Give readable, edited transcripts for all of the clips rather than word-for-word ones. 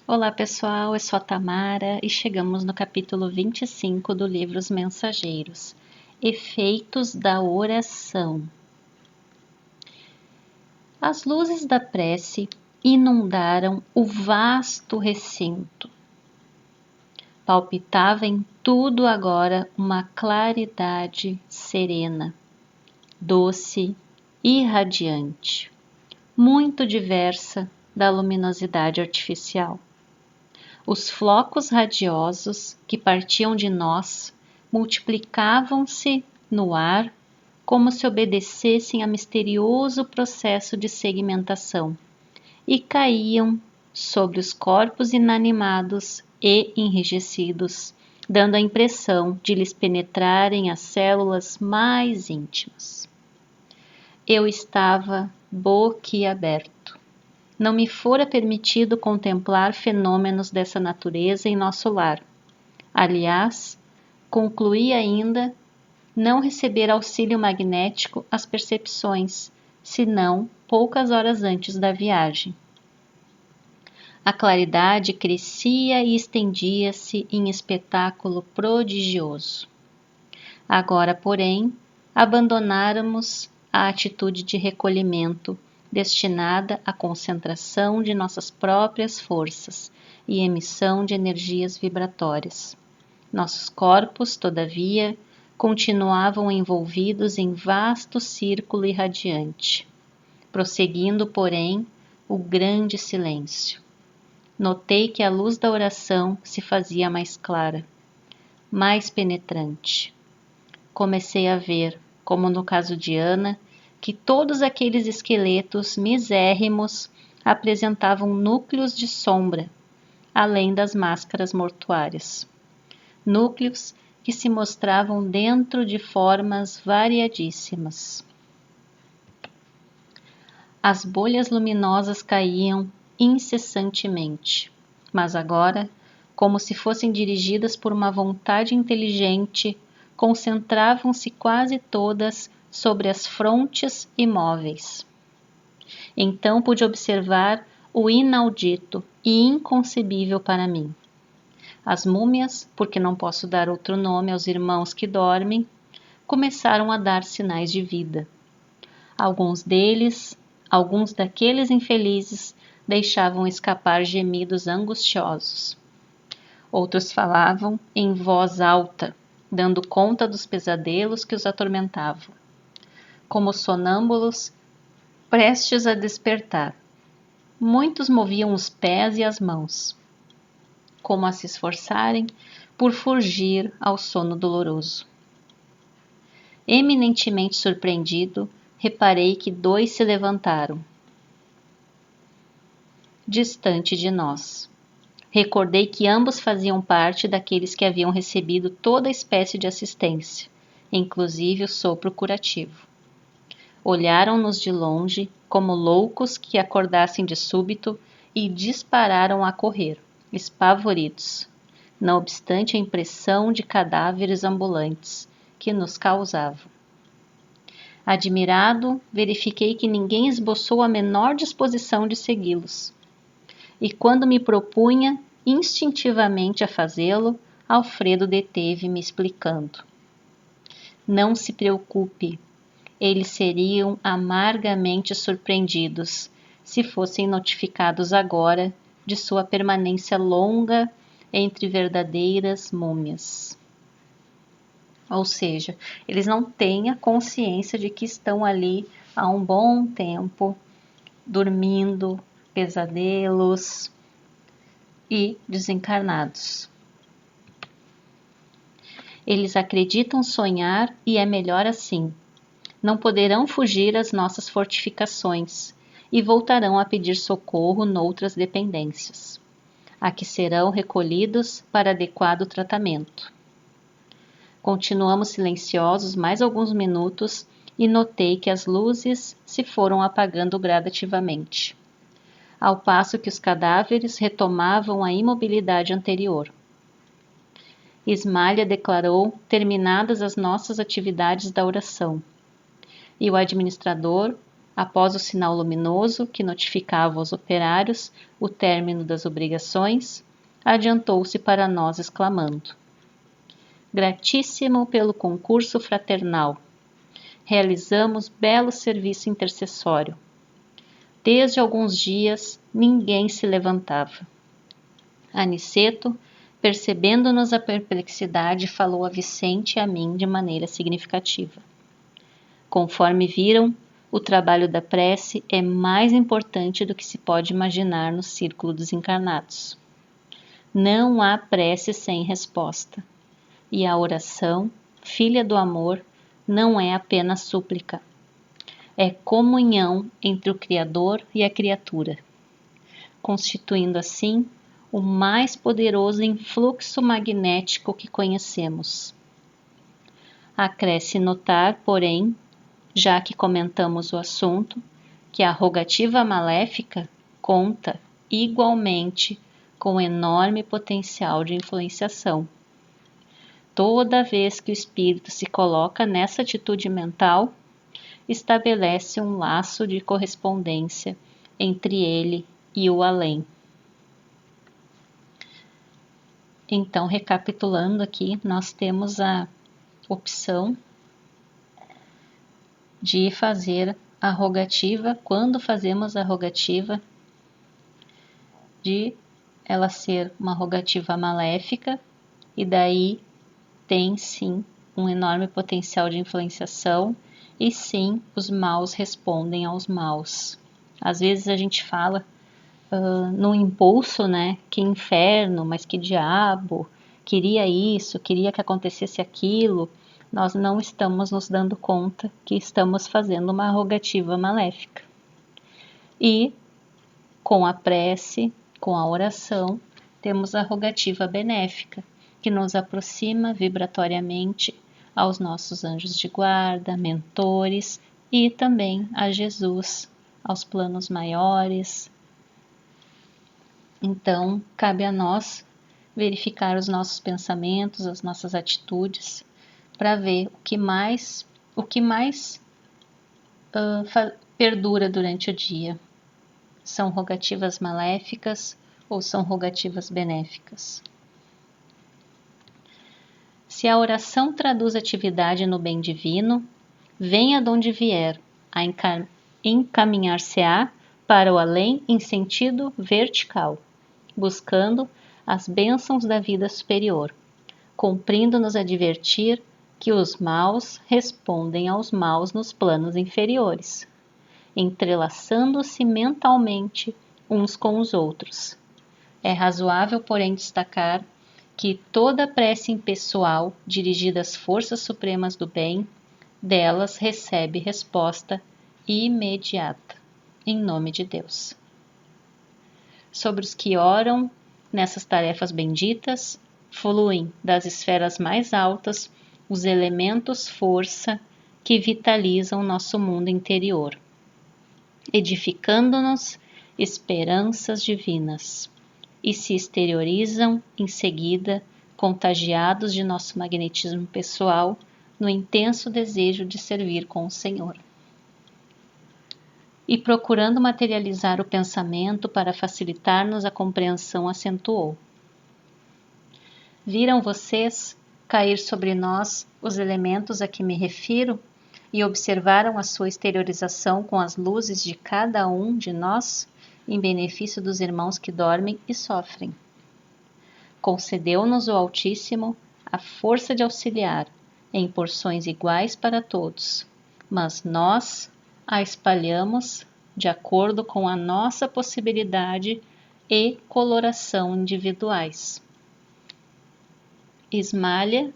Olá pessoal, eu sou a Tamara e chegamos no capítulo 25 do livro Os Mensageiros, Efeitos da Oração. As luzes da prece inundaram o vasto recinto. Palpitava em tudo agora uma claridade serena, doce e radiante, muito diversa da luminosidade artificial. Os flocos radiosos que partiam de nós multiplicavam-se no ar como se obedecessem a misterioso processo de segmentação e caíam sobre os corpos inanimados e enrijecidos, dando a impressão de lhes penetrarem as células mais íntimas. Eu estava boquiaberto. Não me fora permitido contemplar fenômenos dessa natureza em nosso lar. Aliás, concluí ainda não receber auxílio magnético às percepções, senão poucas horas antes da viagem. A claridade crescia e estendia-se em espetáculo prodigioso. Agora, porém, abandonáramos a atitude de recolhimento destinada à concentração de nossas próprias forças e emissão de energias vibratórias. Nossos corpos, todavia, continuavam envolvidos em vasto círculo irradiante, prosseguindo, porém, o grande silêncio. Notei que a luz da oração se fazia mais clara, mais penetrante. Comecei a ver, como no caso de Ana, que todos aqueles esqueletos misérrimos apresentavam núcleos de sombra, além das máscaras mortuárias. Núcleos que se mostravam dentro de formas variadíssimas. As bolhas luminosas caíam incessantemente, mas agora, como se fossem dirigidas por uma vontade inteligente, concentravam-se quase todas sobre as frontes imóveis. Então pude observar o inaudito e inconcebível para mim. As múmias, porque não posso dar outro nome aos irmãos que dormem, começaram a dar sinais de vida. Alguns daqueles infelizes deixavam escapar gemidos angustiosos. Outros falavam em voz alta, dando conta dos pesadelos que os atormentavam, como sonâmbulos prestes a despertar. Muitos moviam os pés e as mãos, como a se esforçarem por fugir ao sono doloroso. Eminentemente surpreendido, reparei que 2 se levantaram, distante de nós. Recordei que ambos faziam parte daqueles que haviam recebido toda espécie de assistência, inclusive o sopro curativo. Olharam-nos de longe, como loucos que acordassem de súbito, e dispararam a correr, espavoridos, não obstante a impressão de cadáveres ambulantes que nos causavam. Admirado, verifiquei que ninguém esboçou a menor disposição de segui-los. E quando me propunha instintivamente a fazê-lo, Alfredo deteve-me explicando. Não se preocupe, eles seriam amargamente surpreendidos se fossem notificados agora de sua permanência longa entre verdadeiras múmias. Ou seja, eles não têm a consciência de que estão ali há um bom tempo, dormindo, pesadelos e desencarnados. Eles acreditam sonhar e é melhor assim. Não poderão fugir às nossas fortificações e voltarão a pedir socorro noutras dependências, a que serão recolhidos para adequado tratamento. Continuamos silenciosos mais alguns minutos e notei que as luzes se foram apagando gradativamente, ao passo que os cadáveres retomavam a imobilidade anterior. Ismália declarou terminadas as nossas atividades da oração, e o administrador Após o sinal luminoso que notificava aos operários o término das obrigações, adiantou-se para nós exclamando: Gratíssimo pelo concurso fraternal. Realizamos belo serviço intercessório. Desde alguns dias ninguém se levantava. Aniceto, percebendo-nos a perplexidade, falou a Vicente e a mim de maneira significativa. Conforme viram, o trabalho da prece é mais importante do que se pode imaginar no círculo dos encarnados. Não há prece sem resposta. E a oração, filha do amor, não é apenas súplica. É comunhão entre o Criador e a criatura, constituindo assim o mais poderoso influxo magnético que conhecemos. Acresce notar, porém, já que comentamos o assunto, que a rogativa maléfica conta igualmente com enorme potencial de influenciação. Toda vez que o espírito se coloca nessa atitude mental, estabelece um laço de correspondência entre ele e o além. Então, recapitulando aqui, nós temos a opção de fazer a rogativa, quando fazemos a rogativa, de ela ser uma rogativa maléfica, e daí tem sim um enorme potencial de influenciação, e sim os maus respondem aos maus. Às vezes a gente fala no impulso, né, que inferno, mas que diabo, queria isso, queria que acontecesse aquilo. Nós não estamos nos dando conta que estamos fazendo uma rogativa maléfica. E com a prece, com a oração, temos a rogativa benéfica, que nos aproxima vibratoriamente aos nossos anjos de guarda, mentores e também a Jesus, aos planos maiores. Então, cabe a nós verificar os nossos pensamentos, as nossas atitudes, para ver o que mais perdura durante o dia. São rogativas maléficas ou são rogativas benéficas? Se a oração traduz atividade no bem divino, venha de onde vier, a encaminhar-se-á para o além em sentido vertical, buscando as bênçãos da vida superior, cumprindo nos advertir que os maus respondem aos maus nos planos inferiores, entrelaçando-se mentalmente uns com os outros. É razoável, porém, destacar que toda prece impessoal dirigida às forças supremas do bem, delas recebe resposta imediata, em nome de Deus. Sobre os que oram nessas tarefas benditas, fluem das esferas mais altas os elementos força que vitalizam nosso mundo interior, edificando-nos esperanças divinas, e se exteriorizam em seguida, contagiados de nosso magnetismo pessoal, no intenso desejo de servir com o Senhor. E procurando materializar o pensamento para facilitar-nos a compreensão, acentuou: Viram vocês cair sobre nós os elementos a que me refiro e observaram a sua exteriorização com as luzes de cada um de nós, em benefício dos irmãos que dormem e sofrem. Concedeu-nos o Altíssimo a força de auxiliar, em porções iguais para todos, mas nós a espalhamos de acordo com a nossa possibilidade e coloração individuais. Ismália,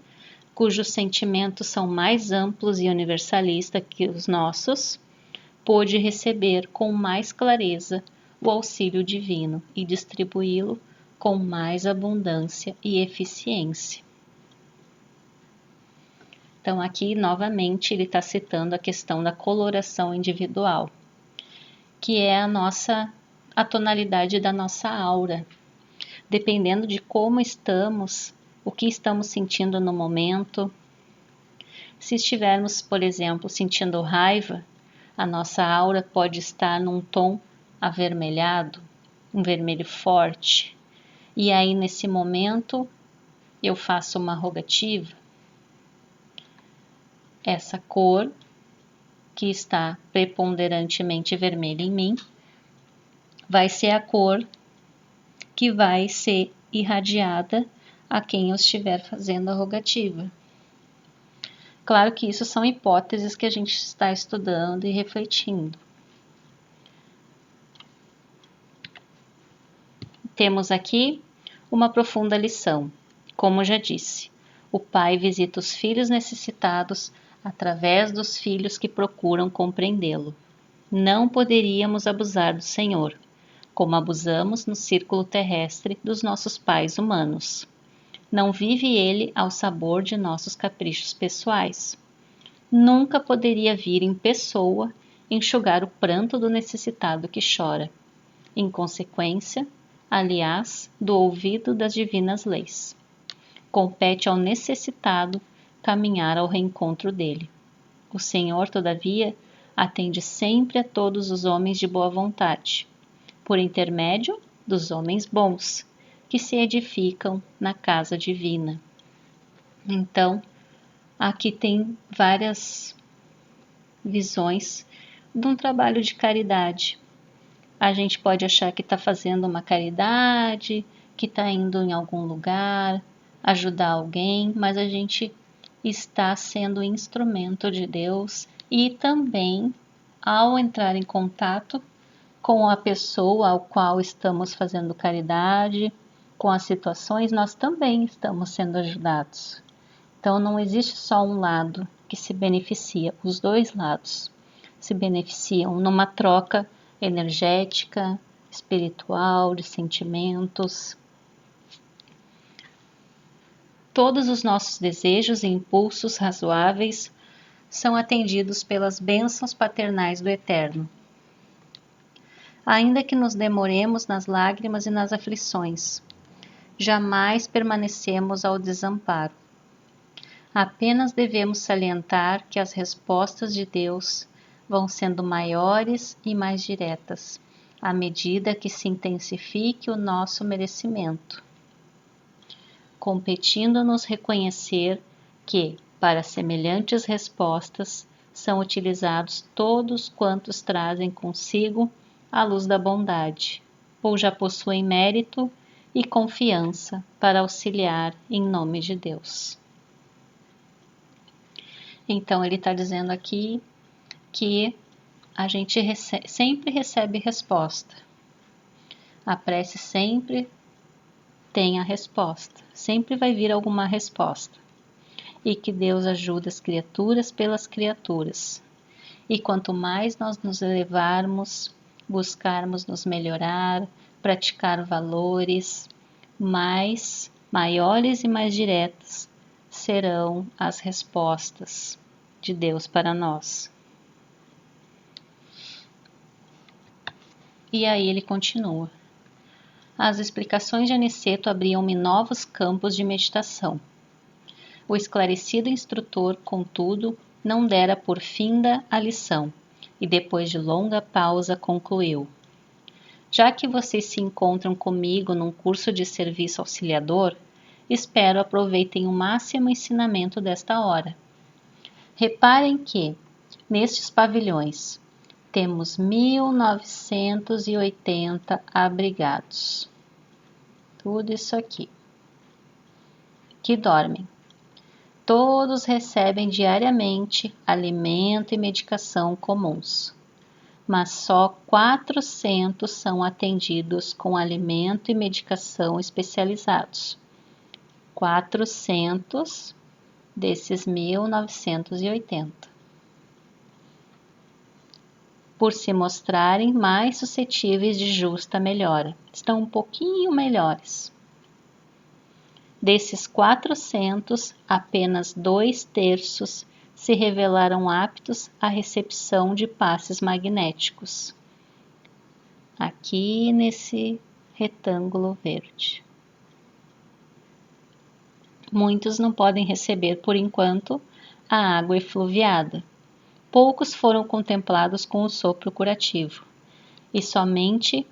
cujos sentimentos são mais amplos e universalistas que os nossos, pôde receber com mais clareza o auxílio divino e distribuí-lo com mais abundância e eficiência. Então, aqui, novamente, ele está citando a questão da coloração individual, que é a tonalidade da nossa aura. Dependendo de como estamos, o que estamos sentindo no momento. Se estivermos, por exemplo, sentindo raiva, A nossa aura pode estar num tom avermelhado, um vermelho forte. E aí, nesse momento, eu faço uma rogativa. Essa cor que está preponderantemente vermelha em mim vai ser a cor que vai ser irradiada a quem eu estiver fazendo a rogativa. Claro que isso são hipóteses que a gente está estudando e refletindo. Temos aqui uma profunda lição. Como já disse, o Pai visita os filhos necessitados através dos filhos que procuram compreendê-lo. Não poderíamos abusar do Senhor, como abusamos no círculo terrestre dos nossos pais humanos. Não vive ele ao sabor de nossos caprichos pessoais. Nunca poderia vir em pessoa enxugar o pranto do necessitado que chora. Em consequência, aliás, do ouvido das divinas leis. Compete ao necessitado caminhar ao reencontro dele. O Senhor, todavia, atende sempre a todos os homens de boa vontade, por intermédio dos homens bons, que se edificam na casa divina. Então, aqui tem várias visões de um trabalho de caridade. A gente pode achar que está fazendo uma caridade, que está indo em algum lugar, ajudar alguém, mas a gente está sendo instrumento de Deus e também, ao entrar em contato com a pessoa ao qual estamos fazendo caridade, com as situações, nós também estamos sendo ajudados. Então não existe só um lado que se beneficia, os dois lados se beneficiam numa troca energética, espiritual, de sentimentos. Todos os nossos desejos e impulsos razoáveis são atendidos pelas bênçãos paternais do Eterno. Ainda que nos demoremos nas lágrimas e nas aflições, jamais permanecemos ao desamparo. Apenas devemos salientar que as respostas de Deus vão sendo maiores e mais diretas, à medida que se intensifique o nosso merecimento, competindo-nos reconhecer que, para semelhantes respostas, são utilizados todos quantos trazem consigo a luz da bondade, ou já possuem mérito e confiança para auxiliar em nome de Deus. Então, ele está dizendo aqui que a gente sempre recebe resposta. A prece sempre tem a resposta. Sempre vai vir alguma resposta. E que Deus ajuda as criaturas pelas criaturas. E quanto mais nós nos elevarmos, buscarmos nos melhorar, praticar valores, maiores e mais diretas serão as respostas de Deus para nós. E aí ele continua. As explicações de Aniceto abriam-me novos campos de meditação. O esclarecido instrutor, contudo, não dera por finda a lição, e depois de longa pausa concluiu. Já que vocês se encontram comigo num curso de serviço auxiliador, espero aproveitem o máximo ensinamento desta hora. Reparem que, nestes pavilhões, temos 1980 abrigados. Tudo isso aqui. Que dormem. Todos recebem diariamente alimento e medicação comuns, mas só 400 são atendidos com alimento e medicação especializados. 400 desses 1980. Por se mostrarem mais suscetíveis de justa melhora. Estão um pouquinho melhores. Desses 400, apenas 2/3 se revelaram aptos à recepção de passes magnéticos. Aqui nesse retângulo verde. Muitos não podem receber, por enquanto, a água efluviada, poucos foram contemplados com o sopro curativo, e somente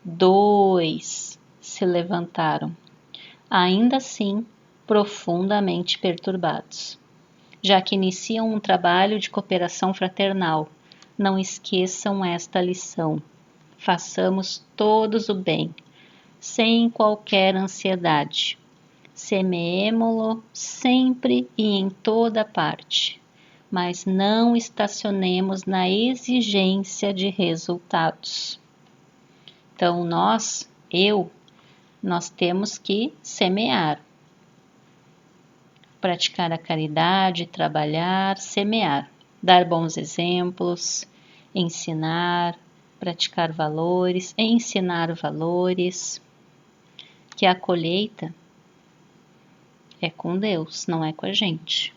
2 se levantaram, ainda assim profundamente perturbados. Já que iniciam um trabalho de cooperação fraternal, não esqueçam esta lição. Façamos todos o bem, sem qualquer ansiedade. Semeemo-lo sempre e em toda parte, mas não estacionemos na exigência de resultados. Então, nós temos que semear, praticar a caridade, trabalhar, semear, dar bons exemplos, ensinar, praticar valores, ensinar valores, que a colheita é com Deus, não é com a gente.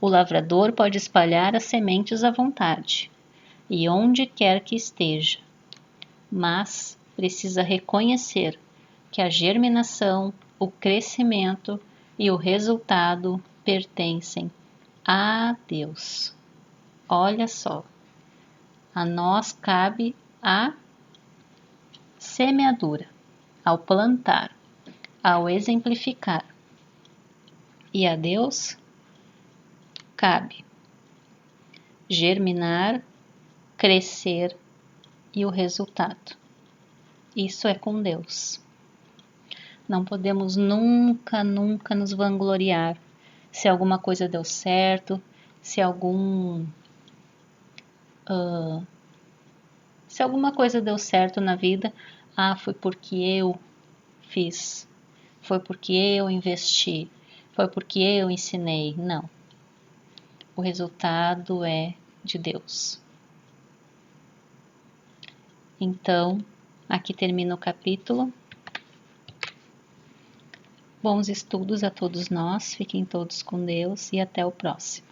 O lavrador pode espalhar as sementes à vontade, e onde quer que esteja, mas precisa reconhecer que a germinação, o crescimento e o resultado pertencem a Deus. Olha só, a nós cabe a semeadura, ao plantar, ao exemplificar, e a Deus cabe germinar, crescer e o resultado. Isso é com Deus. Não podemos nunca nos vangloriar se alguma coisa deu certo, se alguma coisa deu certo na vida. Foi porque eu fiz, foi porque eu investi, foi porque eu ensinei. Não. O resultado é de Deus. Então, aqui termina o capítulo. Bons estudos a todos nós, fiquem todos com Deus e até o próximo.